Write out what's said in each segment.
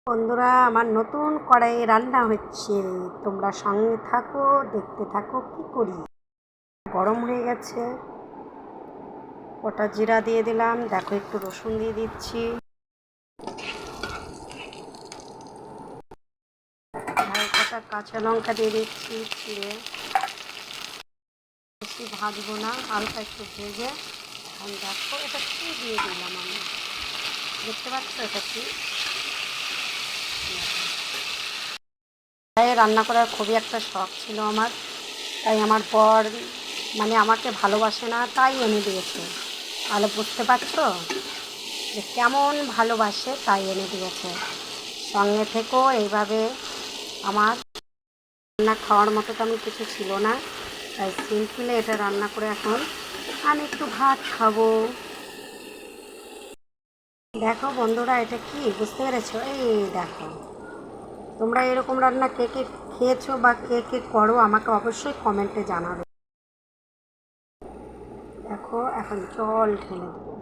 বন্ধুরা, আমার নতুন কড়াইয়ে রান্না হচ্ছে, তোমরা সঙ্গে থাকো, দেখতে থাকো কি করি। গরম হয়ে গেছে, গোটা জিরা দিয়ে দিলাম, দেখো একটু রসুন দিয়ে দিচ্ছি, আর কটা কাঁচা লঙ্কা দিয়ে দিচ্ছি ছিঁড়ে। বেশি ভাজবো না, হালকা একটু ভেজে। এখন দেখো এটা কি দিয়ে দিলাম আমি, দেখতে পাচ্ছ এটা কি। রান্না করার খুবই একটা শখ ছিল আমার, তাই আমার বর আমাকে ভালোবাসে না, তাই এনে দিয়েছে। তাহলে বুঝতে পারছো যে কেমন ভালোবাসে, তাই এনে দিয়েছে। সঙ্গে থেকেও এইভাবে আমার রান্না খাওয়ার মতো তেমন কিছু ছিল না, তাই সিম্পলে এটা রান্না করে এখন আমি একটু ভাত খাবো। দেখো বন্ধুরা, এটা কি বুঝতে পেরেছো? এই দেখো, তোমরা এরকম রান্না কে কে খেয়েছো বা কে কে করো আমাকে অবশ্যই কমেন্টে জানাবে। দেখো এখন জল ঢেলে দেবো।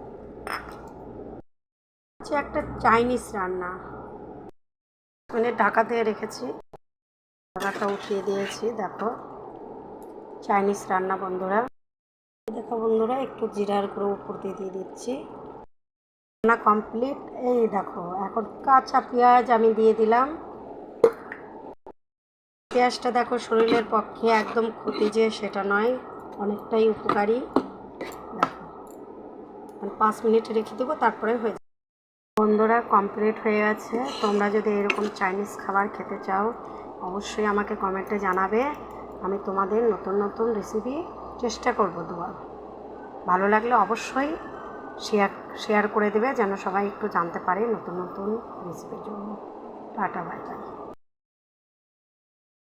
হচ্ছে একটা চাইনিজ রান্না, ঢাকা দিয়ে রেখেছি, ঢাকাটা উঠিয়ে দিয়েছি। দেখো চাইনিজ রান্না বন্ধুরা। দেখো বন্ধুরা, একটু জিরার গুঁড়ো উপর দিয়ে দিচ্ছি। রান্না কমপ্লিট। এই দেখো এখন কাঁচা পেঁয়াজ আমি দিয়ে দিলাম। পেঁয়াজটা দেখো শরীরের পক্ষে একদম ক্ষতি যে সেটা নয়, অনেকটাই উপকারী। দেখো 5 মিনিট রেখে দেবো, তারপরে হয়ে যাবে। বন্ধুরা কমপ্লিট হয়ে গেছে। তোমরা যদি এরকম চাইনিজ খাবার খেতে চাও অবশ্যই আমাকে কমেন্টে জানাবে, আমি তোমাদের নতুন নতুন রেসিপি চেষ্টা করব দেওয়ার। ভালো লাগলে অবশ্যই শেয়ার করে দেবে, যেন সবাই একটু জানতে পারে নতুন নতুন রেসিপির জন্য। Tata, bye bye.